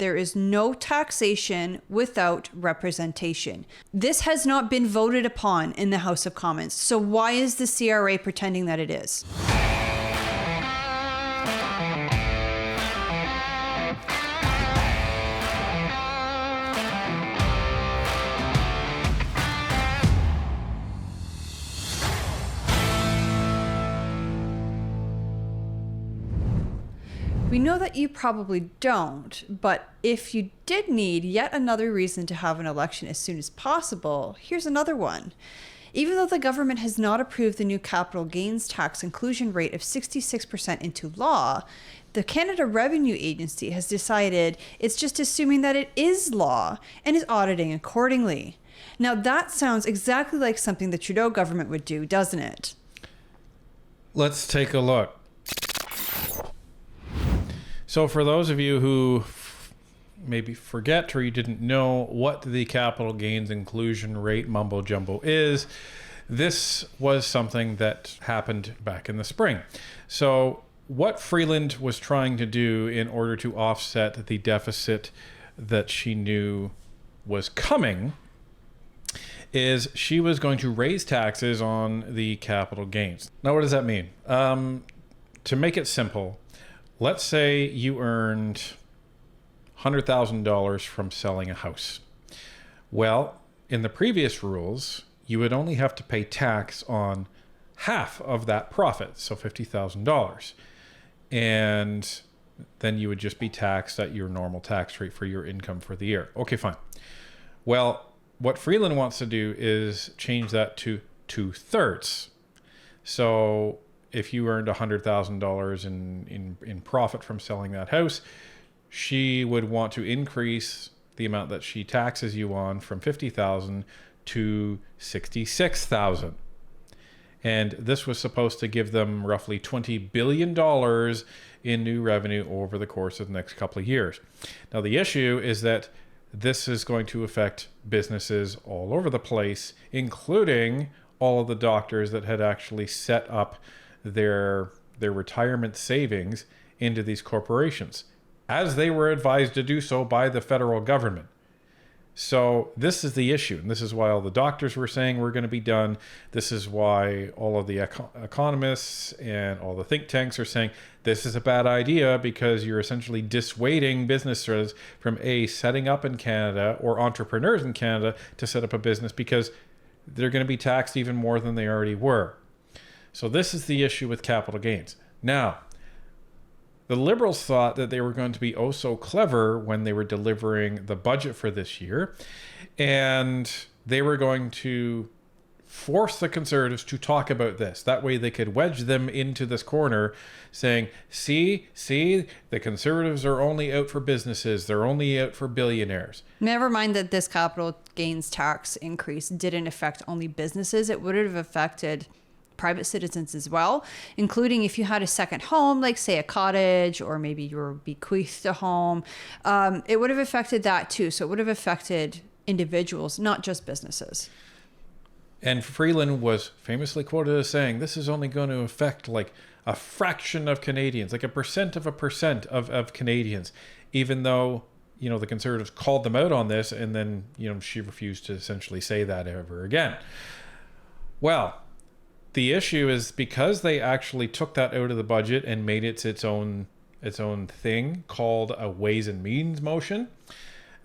there is no taxation without representation. This has not been voted upon in the House of Commons. So why is the CRA pretending that it is? We know that you probably don't, but if you did need yet another reason to have an election as soon as possible, here's another one. Even though the government has not approved the new capital gains tax inclusion rate of 66% into law, the Canada Revenue Agency has decided it's just assuming that it is law and is auditing accordingly. Now that sounds exactly like something the Trudeau government would do, doesn't it? Let's take a look. So for those of you who maybe forget or you didn't know what the capital gains inclusion rate mumbo jumbo is, this was something that happened back in the spring. So what Freeland was trying to do in order to offset the deficit that she knew was coming is she was going to raise taxes on the capital gains. Now, what does that mean? To make it simple, let's say you earned $100,000 from selling a house. Well, in the previous rules, you would only have to pay tax on half of that profit, so $50,000. And then you would just be taxed at your normal tax rate for your income for the year. Okay, fine. Well, what Freeland wants to do is change that to 2/3. So if you earned $100,000 in profit from selling that house, she would want to increase the amount that she taxes you on from $50,000 to $66,000. And this was supposed to give them roughly $20 billion in new revenue over the course of the next couple of years. Now, the issue is that this is going to affect businesses all over the place, including all of the doctors that had actually set up their retirement savings into these corporations, as they were advised to do so by the federal government. So this is the issue, and this is why all the doctors were saying we're going to be done. This is why all of the economists and all the think tanks are saying this is a bad idea, because you're essentially dissuading businesses from setting up in Canada, or entrepreneurs in Canada to set up a business, because they're going to be taxed even more than they already were. So this is the issue with capital gains. Now, the Liberals thought that they were going to be oh so clever when they were delivering the budget for this year, and they were going to force the Conservatives to talk about this. That way they could wedge them into this corner saying, see, the Conservatives are only out for businesses. They're only out for billionaires. Never mind that this capital gains tax increase didn't affect only businesses. It would have affected private citizens as well, including if you had a second home, like say a cottage, or maybe you were bequeathed a home. It would have affected that too. So it would have affected individuals, not just businesses. And Freeland was famously quoted as saying, this is only going to affect like a fraction of Canadians, like 1% of Canadians, even though, the Conservatives called them out on this, and then, she refused to essentially say that ever again. Well, the issue is because they actually took that out of the budget and made it its own thing called a Ways and Means motion.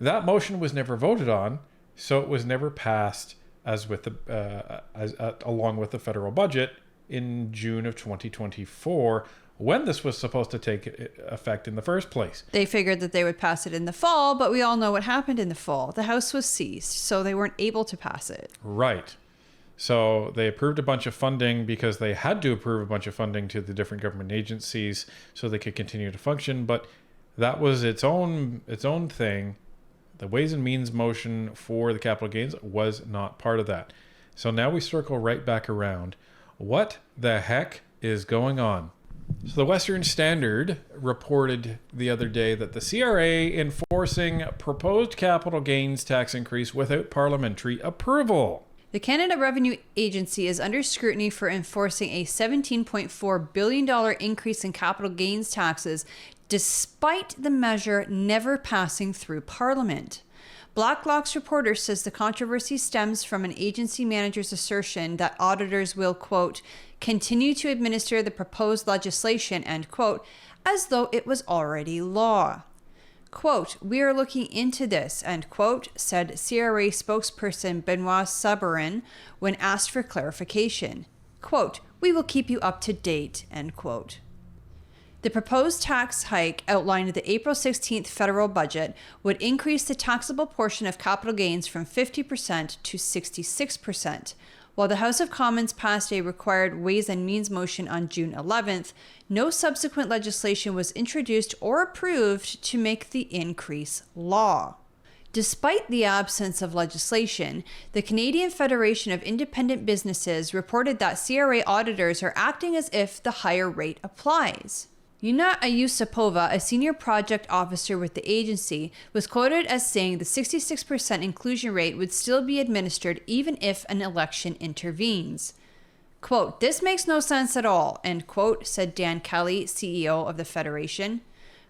That motion was never voted on, so it was never passed along with the federal budget in June of 2024, when this was supposed to take effect in the first place. They figured that they would pass it in the fall, but we all know what happened in the fall. The House was seized, so they weren't able to pass it. Right. So they approved a bunch of funding because they had to approve a bunch of funding to the different government agencies so they could continue to function. But that was its own thing. The Ways and Means motion for the capital gains was not part of that. So now we circle right back around. What the heck is going on? So the Western Standard reported the other day that the CRA enforcing proposed capital gains tax increase without parliamentary approval. The Canada Revenue Agency is under scrutiny for enforcing a $17.4 billion increase in capital gains taxes despite the measure never passing through Parliament. Blacklock's reporter says the controversy stems from an agency manager's assertion that auditors will, quote, continue to administer the proposed legislation, end quote, as though it was already law. Quote, we are looking into this, end quote, said CRA spokesperson Benoit Sabarin when asked for clarification. Quote, we will keep you up to date, end quote. The proposed tax hike outlined in the April 16th federal budget would increase the taxable portion of capital gains from 50% to 66%. While the House of Commons passed a required Ways and Means motion on June 11th, no subsequent legislation was introduced or approved to make the increase law. Despite the absence of legislation, the Canadian Federation of Independent Businesses reported that CRA auditors are acting as if the higher rate applies. Yuna Ayusapova, a senior project officer with the agency, was quoted as saying the 66% inclusion rate would still be administered even if an election intervenes. Quote, this makes no sense at all, end quote, said Dan Kelly, CEO of the Federation.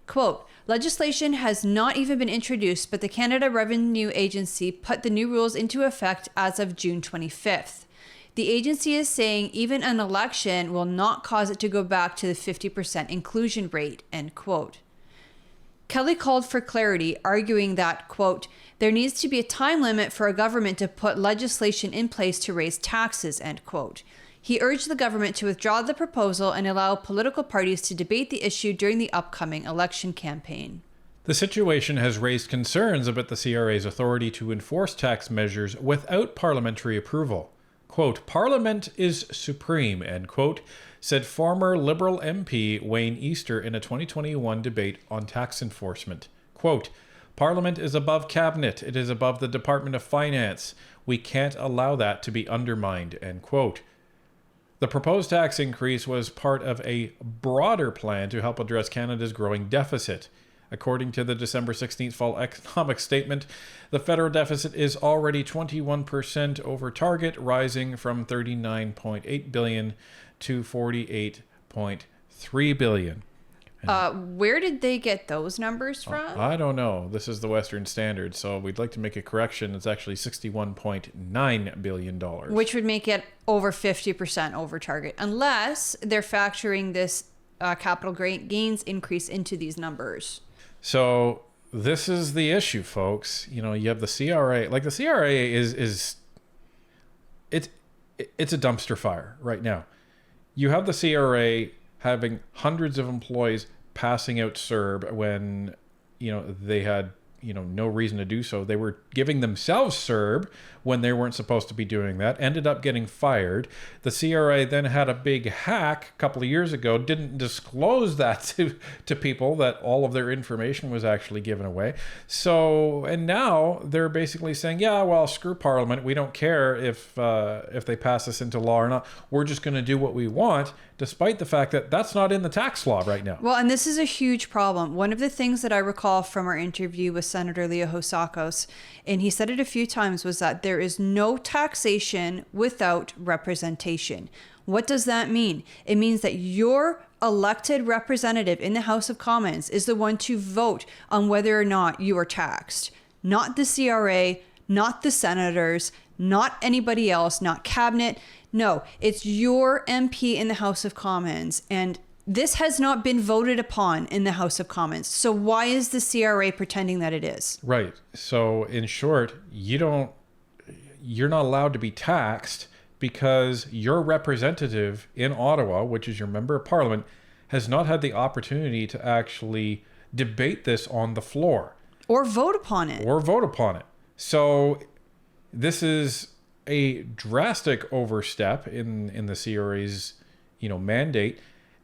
Quote, legislation has not even been introduced, but the Canada Revenue Agency put the new rules into effect as of June 25th. The agency is saying even an election will not cause it to go back to the 50% inclusion rate, end quote. Kelly called for clarity, arguing that, quote, there needs to be a time limit for a government to put legislation in place to raise taxes, end quote. He urged the government to withdraw the proposal and allow political parties to debate the issue during the upcoming election campaign. The situation has raised concerns about the CRA's authority to enforce tax measures without parliamentary approval. Quote, Parliament is supreme, end quote, said former Liberal MP Wayne Easter in a 2021 debate on tax enforcement. Quote, Parliament is above Cabinet. It is above the Department of Finance. We can't allow that to be undermined, end quote. The proposed tax increase was part of a broader plan to help address Canada's growing deficit. According to the December 16th fall economic statement, the federal deficit is already 21% over target, rising from $39.8 billion to $48.3 billion. Where did they get those numbers from? I don't know. This is the Western Standard, so we'd like to make a correction. It's actually $61.9 billion. Which would make it over 50% over target, unless they're factoring this capital gains increase into these numbers. So this is the issue, folks. You know, you have the CRA. Like the CRA it's a dumpster fire right now. You have the CRA having hundreds of employees passing out CERB when, you know, they had, you know, no reason to do so. They were giving themselves CERB when they weren't supposed to be doing that, ended up getting fired. The CRA then had a big hack a couple of years ago, didn't disclose that to people, that all of their information was actually given away. So, and now they're basically saying, yeah, well, screw Parliament. We don't care if they pass this into law or not. We're just going to do what we want, despite the fact that that's not in the tax law right now. Well, and this is a huge problem. One of the things that I recall from our interview with Senator Leo Hosakos, and he said it a few times, was that there is no taxation without representation. What does that mean? It means that your elected representative in the House of Commons is the one to vote on whether or not you are taxed. Not the CRA, not the senators, not anybody else, not cabinet. No, it's your MP in the House of Commons. And this has not been voted upon in the House of Commons. So why is the CRA pretending that it is? Right. So in short, you're not allowed to be taxed because your representative in Ottawa, which is your member of Parliament, has not had the opportunity to actually debate this on the floor. Or vote upon it. So this is a drastic overstep in the CRA's, you know, mandate.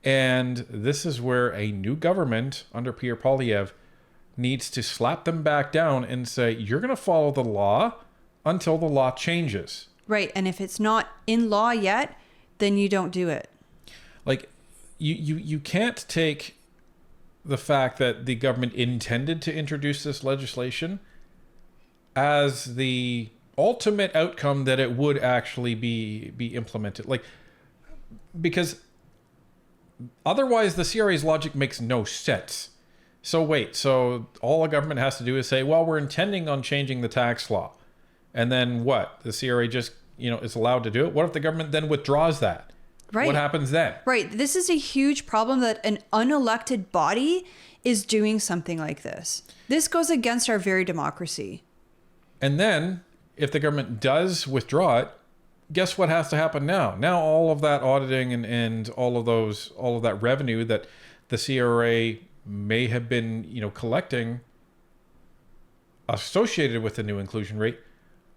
And this is where a new government under Pierre Poilievre needs to slap them back down and say, you're going to follow the law until the law changes. Right. And if it's not in law yet, then you don't do it. Like, you can't take the fact that the government intended to introduce this legislation as the ultimate outcome that it would actually be implemented. Like, because otherwise the CRA's logic makes no sense. So wait, so all a government has to do is say, well, we're intending on changing the tax law. And then what? The CRA just, is allowed to do it? What if the government then withdraws that? Right. What happens then? Right. This is a huge problem that an unelected body is doing something like this. This goes against our very democracy. And then if the government does withdraw it, guess what has to happen now? Now all of that auditing and all of that revenue that the CRA may have been, collecting associated with the new inclusion rate,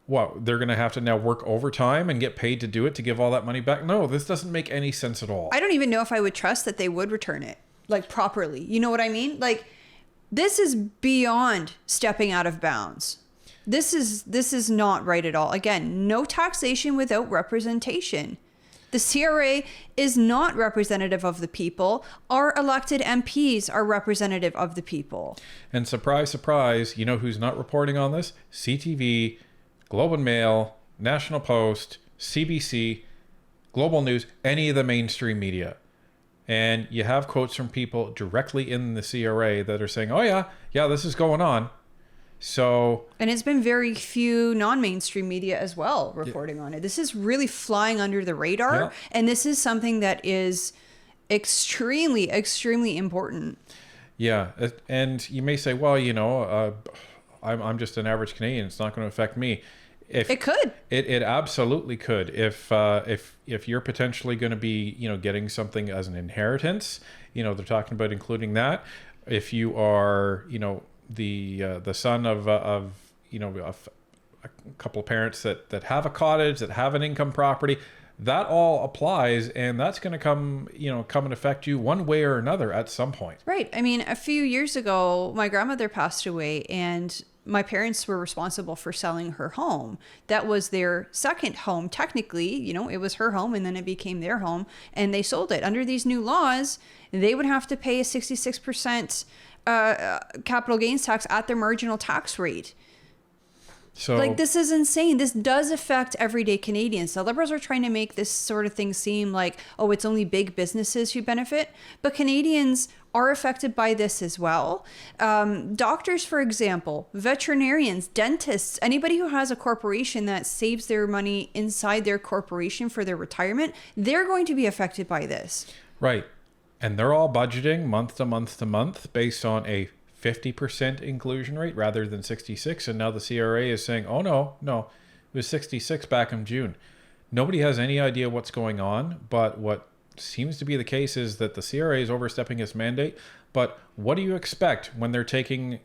what, they're going to have to now work overtime and get paid to do it to give all that money back? No, this doesn't make any sense at all. I don't even know if I would trust that they would return it, like, properly. You know what I mean? Like, this is beyond stepping out of bounds. This is not right at all. Again, no taxation without representation. The CRA is not representative of the people. Our elected MPs are representative of the people. And surprise, surprise, you know who's not reporting on this? CTV, Globe and Mail, National Post, CBC, Global News, any of the mainstream media. And you have quotes from people directly in the CRA that are saying, oh yeah, this is going on. So, and it's been very few non-mainstream media as well reporting on it. This is really flying under the radar. Yeah. And this is something that is extremely, extremely important. Yeah. And you may say, well, I'm just an average Canadian. It's not going to affect me. It could. It absolutely could. If you're potentially going to be, getting something as an inheritance, they're talking about including that. If you are, the son of a couple of parents that have a cottage, that have an income property, that all applies, and that's going to come and affect you one way or another at some point. Right. I mean, a few years ago, my grandmother passed away, and my parents were responsible for selling her home. That was their second home. Technically, it was her home, and then it became their home, and they sold it. Under these new laws, they would have to pay a 66% capital gains tax at their marginal tax rate. So, this is insane. This does affect everyday Canadians. The Liberals are trying to make this sort of thing seem like, oh, it's only big businesses who benefit. But Canadians are affected by this as well. Doctors, for example, veterinarians, dentists, anybody who has a corporation that saves their money inside their corporation for their retirement, they're going to be affected by this. Right. And they're all budgeting month to month to month based on a 50% inclusion rate rather than 66. And now the CRA is saying, oh, no, it was 66 back in June. Nobody has any idea what's going on. But what seems to be the case is that the CRA is overstepping its mandate. But what do you expect when they're taking,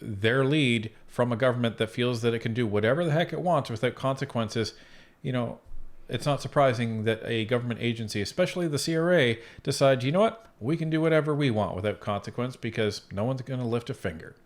their lead from a government that feels that it can do whatever the heck it wants without consequences? It's not surprising that a government agency, especially the CRA, decides, we can do whatever we want without consequence because no one's going to lift a finger.